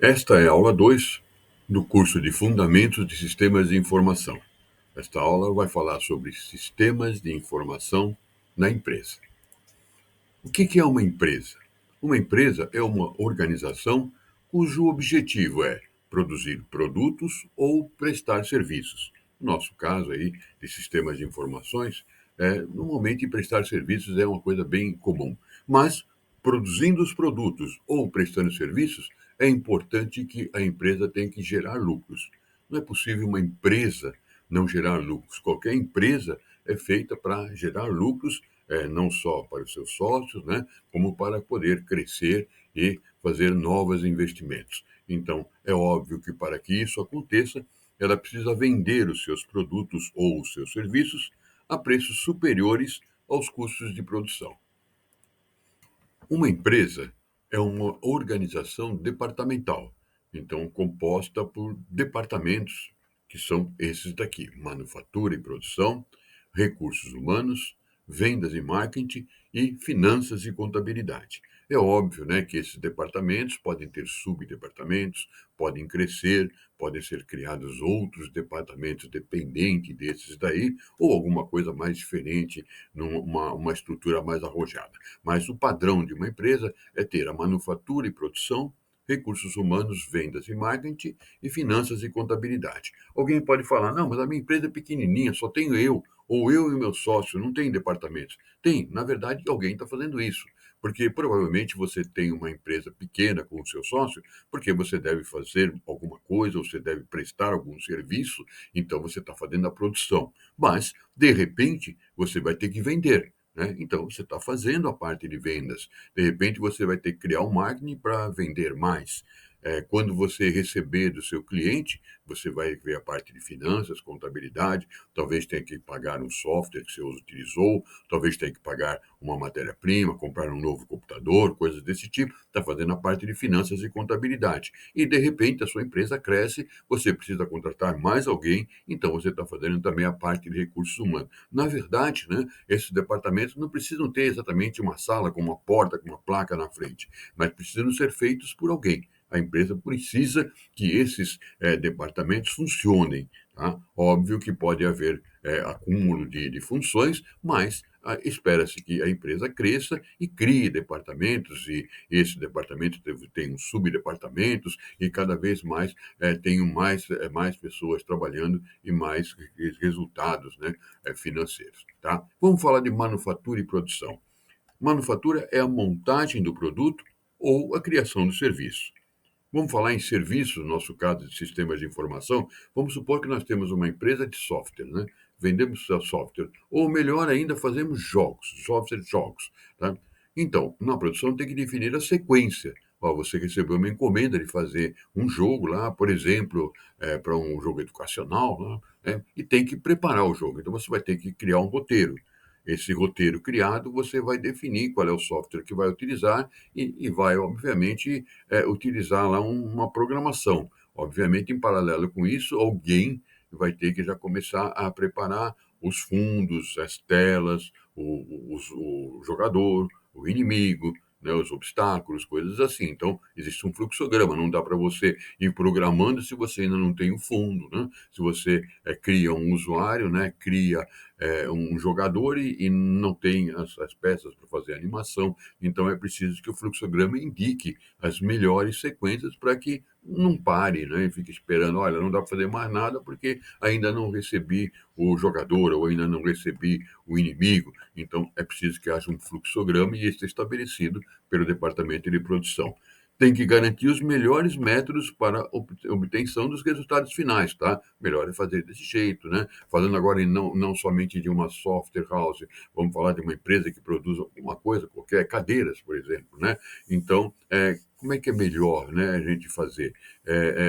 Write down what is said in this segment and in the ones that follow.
Esta é a aula 2 do curso de Fundamentos de Sistemas de Informação. Esta aula vai falar sobre sistemas de informação na empresa. O que é uma empresa? Uma empresa é uma organização cujo objetivo é produzir produtos ou prestar serviços. No nosso caso aí, de sistemas de informações, normalmente prestar serviços é uma coisa bem comum. Mas, produzindo os produtos ou prestando serviços, é importante que a empresa tenha que gerar lucros. Não é possível uma empresa não gerar lucros. Qualquer empresa é feita para gerar lucros, não só para os seus sócios, né, como para poder crescer e fazer novos investimentos. Então, é óbvio que para que isso aconteça, ela precisa vender os seus produtos ou os seus serviços a preços superiores aos custos de produção. Uma empresa é uma organização departamental, então composta por departamentos, que são esses daqui: manufatura e produção, recursos humanos, vendas e marketing e finanças e contabilidade. É óbvio, né, que esses departamentos podem ter subdepartamentos, podem crescer, podem ser criados outros departamentos dependentes desses daí, ou alguma coisa mais diferente, uma estrutura mais arrojada. Mas o padrão de uma empresa é ter a manufatura e produção, recursos humanos, vendas e marketing e finanças e contabilidade. Alguém pode falar, não, mas a minha empresa é pequenininha, só tenho eu, ou eu e o meu sócio, não tem departamentos. Tem, na verdade, alguém está fazendo isso. Porque provavelmente você tem uma empresa pequena com o seu sócio, porque você deve fazer alguma coisa, ou você deve prestar algum serviço, então você está fazendo a produção. Mas, de repente, você vai ter que vender. Né? Então, você está fazendo a parte de vendas. De repente, você vai ter que criar um marketing para vender mais. Quando você receber do seu cliente, você vai ver a parte de finanças, contabilidade, talvez tenha que pagar um software que você utilizou, talvez tenha que pagar uma matéria-prima, comprar um novo computador, coisas desse tipo. Está fazendo a parte de finanças e contabilidade. E, de repente, a sua empresa cresce, você precisa contratar mais alguém, então você está fazendo também a parte de recursos humanos. Na verdade, né, esses departamentos não precisam ter exatamente uma sala com uma porta, com uma placa na frente, mas precisam ser feitos por alguém. A empresa precisa que esses departamentos funcionem. Tá? Óbvio que pode haver acúmulo de funções, mas espera-se que a empresa cresça e crie departamentos, e esses departamentos tenham subdepartamentos, e cada vez mais tenham mais pessoas trabalhando e mais resultados, né, financeiros. Tá? Vamos falar de manufatura e produção. Manufatura é a montagem do produto ou a criação do serviço. Vamos falar em serviço, no nosso caso de sistemas de informação. Vamos supor que nós temos uma empresa de software, né? Vendemos software. Ou melhor ainda, fazemos jogos, software jogos. Tá? Então, na produção tem que definir a sequência. Ó, você recebeu uma encomenda de fazer um jogo lá, por exemplo, para um jogo educacional, né? E tem que preparar o jogo. Então, você vai ter que criar um roteiro. Esse roteiro criado, você vai definir qual é o software que vai utilizar e vai, obviamente, utilizar lá uma programação. Obviamente, em paralelo com isso, alguém vai ter que já começar a preparar os fundos, as telas, o jogador, o inimigo, né, os obstáculos, coisas assim. Então, existe um fluxograma, não dá para você ir programando se você ainda não tem o fundo. Né? Se você cria um usuário, né, cria um jogador e não tem as peças para fazer a animação, então é preciso que o fluxograma indique as melhores sequências para que não pare, né? E fique esperando, olha, não dá para fazer mais nada porque ainda não recebi o jogador ou ainda não recebi o inimigo. Então é preciso que haja um fluxograma e este é estabelecido pelo departamento de produção. Tem que garantir os melhores métodos para obtenção dos resultados finais, tá? Melhor é fazer desse jeito, né? Falando agora não somente de uma software house, vamos falar de uma empresa que produz alguma coisa, qualquer cadeiras, por exemplo, né? Então, como é que é melhor, né, a gente fazer?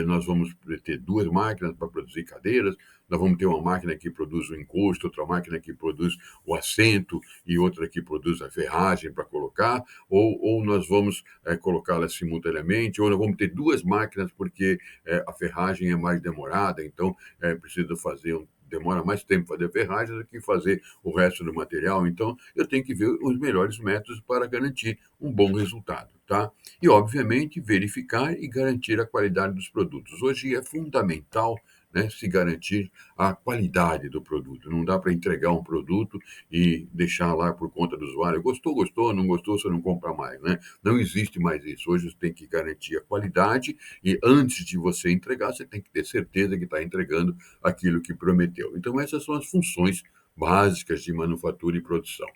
Nós vamos ter duas máquinas para produzir cadeiras, nós vamos ter uma máquina que produz o encosto, outra máquina que produz o assento e outra que produz a ferragem para colocar, ou nós vamos colocá-las simultaneamente, ou nós vamos ter duas máquinas porque a ferragem é mais demorada, então precisa fazer demora mais tempo fazer ferragens do que fazer o resto do material. Então, eu tenho que ver os melhores métodos para garantir um bom resultado, tá? E, obviamente, verificar e garantir a qualidade dos produtos. Hoje é fundamental, né, se garantir a qualidade do produto. Não dá para entregar um produto e deixar lá por conta do usuário. Gostou, gostou, não gostou, você não compra mais, né? Não existe mais isso. Hoje você tem que garantir a qualidade e antes de você entregar, você tem que ter certeza que está entregando aquilo que prometeu. Então, essas são as funções básicas de manufatura e produção.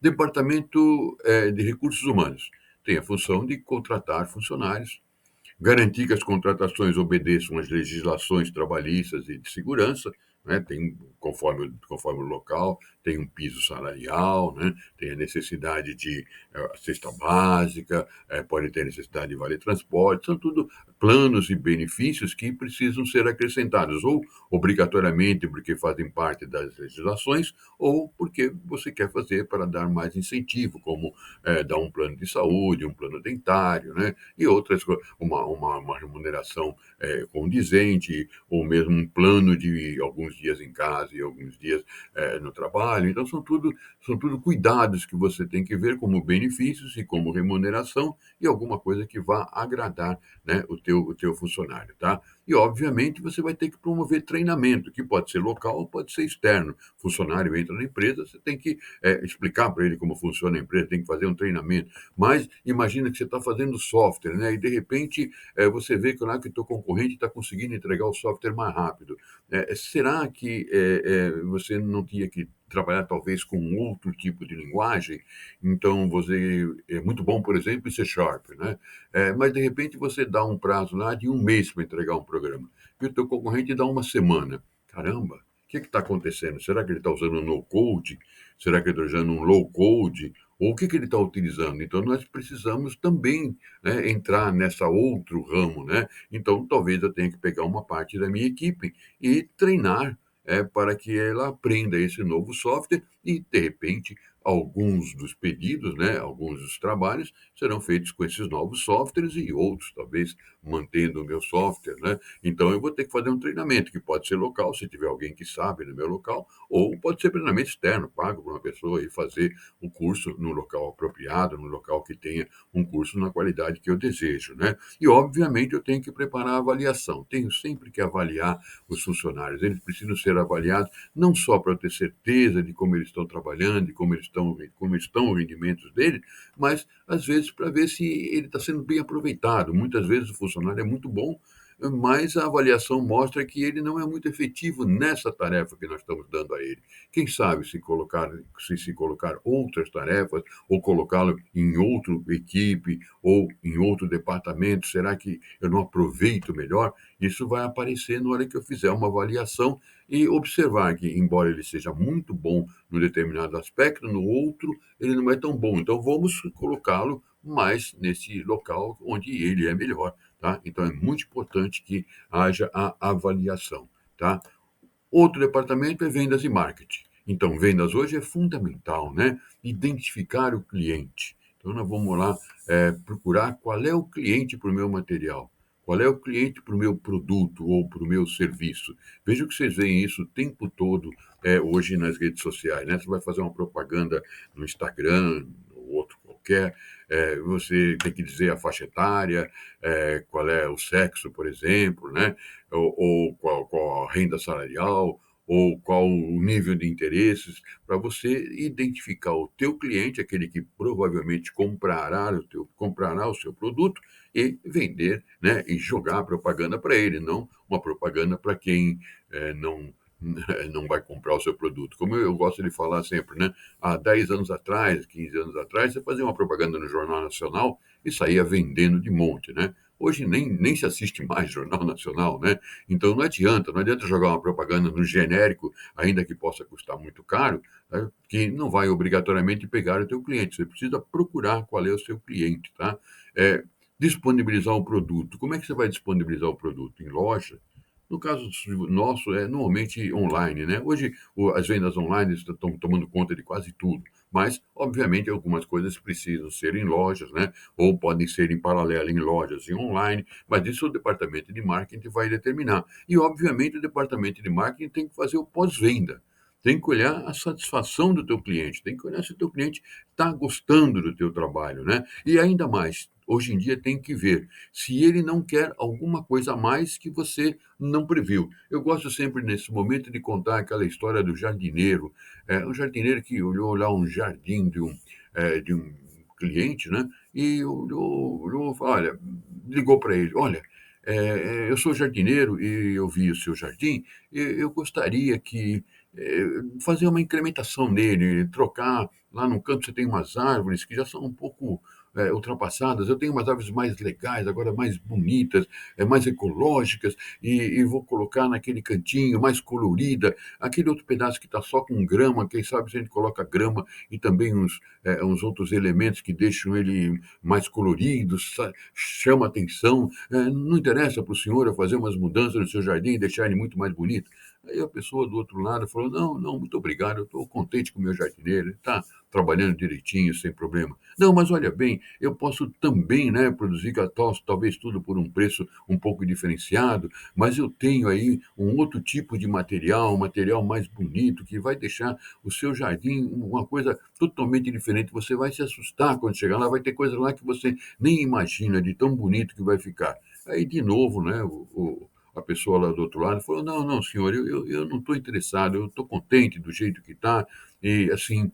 Departamento de Recursos Humanos tem a função de contratar funcionários, garantir que as contratações obedeçam às legislações trabalhistas e de segurança, né? Tem, conforme o local, tem um piso salarial, né? Tem a necessidade de cesta básica, pode ter necessidade de vale transporte, são tudo planos e benefícios que precisam ser acrescentados, ou obrigatoriamente porque fazem parte das legislações, ou porque você quer fazer para dar mais incentivo, como dar um plano de saúde, um plano dentário, né? E outras coisas, uma remuneração condizente, ou mesmo um plano de alguns dias em casa e alguns dias no trabalho. Então, são tudo cuidados que você tem que ver como benefícios e como remuneração e alguma coisa que vá agradar, né, o teu funcionário, tá? E, obviamente, você vai ter que promover treinamento, que pode ser local ou pode ser externo. O funcionário entra na empresa, você tem que explicar para ele como funciona a empresa, tem que fazer um treinamento. Mas imagina que você está fazendo software, né? E de repente você vê que, lá, que o teu concorrente está conseguindo entregar o software mais rápido. Será que você não tinha que trabalhar talvez com outro tipo de linguagem? Então você é muito bom, por exemplo, em C Sharp, né? Mas de repente você dá um prazo lá de um mês para entregar um programa e o teu concorrente dá uma semana. Caramba, o que está acontecendo? Será que ele está usando um no-code? Será que ele está usando um low-code? Ou o que ele está utilizando? Então, nós precisamos também, né, entrar nessa outro ramo, né? Então, talvez eu tenha que pegar uma parte da minha equipe e treinar para que ela aprenda esse novo software e, de repente, alguns dos pedidos, né, alguns dos trabalhos serão feitos com esses novos softwares e outros, talvez, mantendo o meu software, né? Então, eu vou ter que fazer um treinamento, que pode ser local, se tiver alguém que sabe no meu local, ou pode ser treinamento externo, pago para uma pessoa e fazer o curso no local apropriado, no local que tenha um curso na qualidade que eu desejo, né? E, obviamente, eu tenho que preparar a avaliação. Tenho sempre que avaliar os funcionários. Eles precisam ser avaliados não só para ter certeza de como eles estão trabalhando, de como estão os rendimentos deles, mas, às vezes, para ver se ele está sendo bem aproveitado. Muitas vezes o funcionário é muito bom, mas a avaliação mostra que ele não é muito efetivo nessa tarefa que nós estamos dando a ele. Quem sabe se colocar outras tarefas, ou colocá-lo em outra equipe, ou em outro departamento, será que eu não aproveito melhor? Isso vai aparecer na hora que eu fizer uma avaliação e observar que, embora ele seja muito bom num determinado aspecto, no outro ele não é tão bom. Então, vamos colocá-lo mais nesse local onde ele é melhor. Tá? Então, é muito importante que haja a avaliação. Tá? Outro departamento é vendas e marketing. Então, vendas hoje é fundamental, né? Identificar o cliente. Então, nós vamos lá procurar qual é o cliente para o meu material, qual é o cliente para o meu produto ou para o meu serviço. Veja que vocês veem isso o tempo todo hoje nas redes sociais, né? Você vai fazer uma propaganda no Instagram, ou outro qualquer, você tem que dizer a faixa etária, qual é o sexo, por exemplo, né? Ou qual a renda salarial, ou qual o nível de interesses, para você identificar o teu cliente, aquele que provavelmente comprará o seu produto e vender, né, e jogar propaganda para ele, não uma propaganda para quem não não vai comprar o seu produto. Como eu gosto de falar sempre, né? Há 10 anos atrás, 15 anos atrás, você fazia uma propaganda no Jornal Nacional e saía vendendo de monte, né? Hoje nem se assiste mais Jornal Nacional, né? Então não adianta jogar uma propaganda no genérico, ainda que possa custar muito caro, né? Que não vai obrigatoriamente pegar o teu cliente. Você precisa procurar qual é o seu cliente, tá? Disponibilizar o produto. Como é que você vai disponibilizar o produto? Em loja? No caso nosso, é normalmente online, né? Hoje, as vendas online estão tomando conta de quase tudo, mas, obviamente, algumas coisas precisam ser em lojas, né? Ou podem ser em paralelo em lojas e online, mas isso o departamento de marketing vai determinar. E, obviamente, o departamento de marketing tem que fazer o pós-venda. Tem que olhar a satisfação do teu cliente, tem que olhar se o teu cliente está gostando do teu trabalho, né? E ainda mais, hoje em dia tem que ver se ele não quer alguma coisa a mais que você não previu. Eu gosto sempre, nesse momento, de contar aquela história do jardineiro. Um jardineiro que olhou lá um jardim de um cliente, né? E olhou, olha, ligou para ele, olha, eu sou jardineiro e eu vi o seu jardim, e eu gostaria que fazer uma incrementação nele, trocar. Lá no canto você tem umas árvores que já são um pouco ultrapassadas. Eu tenho umas árvores mais legais, agora mais bonitas, mais ecológicas, e vou colocar naquele cantinho mais colorida, aquele outro pedaço que está só com grama, quem sabe se a gente coloca grama e também uns outros elementos que deixam ele mais colorido, chama atenção. Não interessa para o senhor eu fazer umas mudanças no seu jardim e deixar ele muito mais bonito? Aí a pessoa do outro lado falou: não, não, muito obrigado, eu estou contente com o meu jardineiro, ele está trabalhando direitinho, sem problema. Não, mas olha bem, eu posso também, né, produzir talvez tudo por um preço um pouco diferenciado, mas eu tenho aí um outro tipo de material, um material mais bonito, que vai deixar o seu jardim uma coisa totalmente diferente. Você vai se assustar quando chegar lá, vai ter coisa lá que você nem imagina de tão bonito que vai ficar. Aí, de novo, né, a pessoa lá do outro lado falou: não, não, senhor, eu não estou interessado, eu estou contente do jeito que está, e assim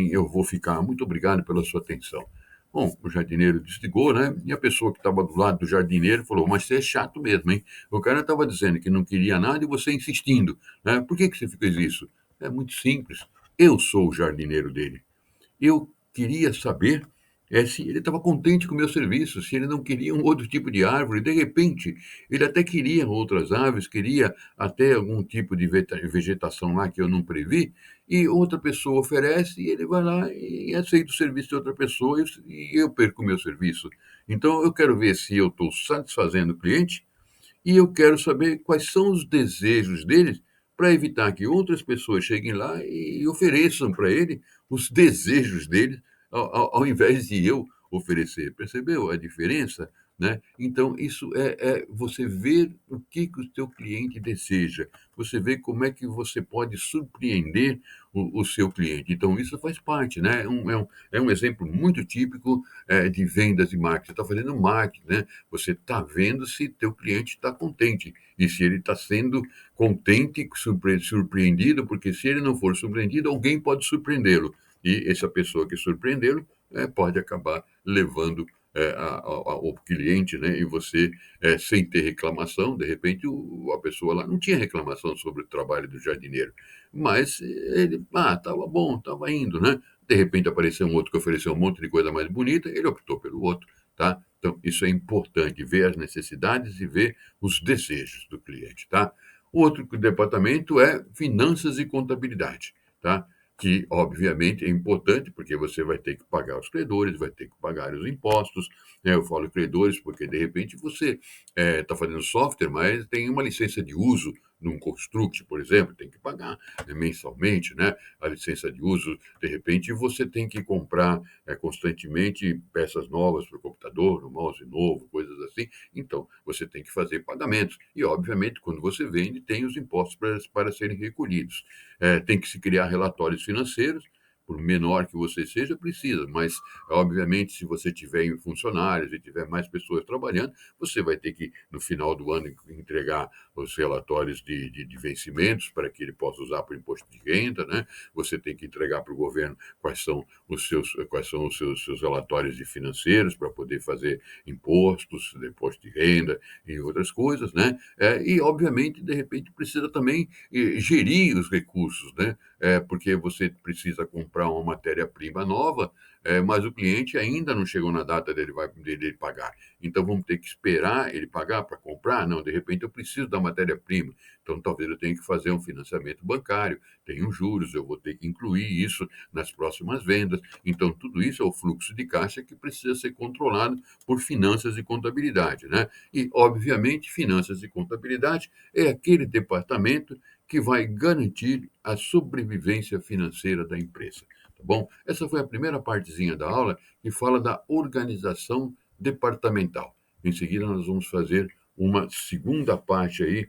eu vou ficar. Muito obrigado pela sua atenção. Bom, o jardineiro desligou, né? E a pessoa que estava do lado do jardineiro falou: mas você é chato mesmo, hein? O cara estava dizendo que não queria nada e você insistindo, né? Por que você fez isso? É muito simples. Eu sou o jardineiro dele. Eu queria saber se ele estava contente com o meu serviço, se ele não queria um outro tipo de árvore. De repente, ele até queria outras aves, queria até algum tipo de vegetação lá que eu não previ, e outra pessoa oferece, e ele vai lá e aceita o serviço de outra pessoa, e eu perco o meu serviço. Então, eu quero ver se eu estou satisfazendo o cliente e eu quero saber quais são os desejos deles para evitar que outras pessoas cheguem lá e ofereçam para ele os desejos dele, ao invés de eu oferecer. Percebeu a diferença? Né? Então, isso é você ver o que o teu cliente deseja, você vê como é que você pode surpreender o seu cliente. Então, isso faz parte, né? É um exemplo muito típico de vendas e marketing. Você está fazendo marketing, né? Você está vendo se teu cliente está contente e se ele está sendo contente, surpreendido, porque se ele não for surpreendido, alguém pode surpreendê-lo. E essa pessoa que surpreendê-lo pode acabar levando ao cliente, né? E você, sem ter reclamação, de repente a pessoa lá não tinha reclamação sobre o trabalho do jardineiro, mas ele, estava bom, estava indo, né? De repente apareceu um outro que ofereceu um monte de coisa mais bonita, ele optou pelo outro, tá? Então, isso é importante, ver as necessidades e ver os desejos do cliente, tá? O outro departamento é finanças e contabilidade, tá? Que, obviamente, é importante, porque você vai ter que pagar os credores, vai ter que pagar os impostos, né? Eu falo credores porque, de repente, você está fazendo software, mas tem uma licença de uso num Construct, por exemplo, tem que pagar, né, mensalmente, né? A licença de uso, de repente, você tem que comprar constantemente peças novas para o computador, um mouse novo, coisas assim. Então, você tem que fazer pagamentos. E, obviamente, quando você vende, tem os impostos para serem recolhidos. Tem que se criar relatórios financeiros, por menor que você seja, precisa, mas, obviamente, se você tiver funcionários e tiver mais pessoas trabalhando, você vai ter que, no final do ano, entregar os relatórios de vencimentos para que ele possa usar para o imposto de renda, né? Você tem que entregar para o governo quais são os seus relatórios de financeiros para poder fazer imposto de renda e outras coisas, né? E, obviamente, de repente, precisa também gerir os recursos, né? Porque você precisa comprar comprar uma matéria-prima nova, mas o cliente ainda não chegou na data dele pagar. Então vamos ter que esperar ele pagar para comprar? Não, de repente eu preciso da matéria-prima, então talvez eu tenha que fazer um financiamento bancário, tem os juros, eu vou ter que incluir isso nas próximas vendas. Então tudo isso é o fluxo de caixa que precisa ser controlado por finanças e contabilidade, né? E, obviamente, finanças e contabilidade é aquele departamento que vai garantir a sobrevivência financeira da empresa, tá bom? Essa foi a primeira partezinha da aula que fala da organização departamental. Em seguida, nós vamos fazer uma segunda parte aí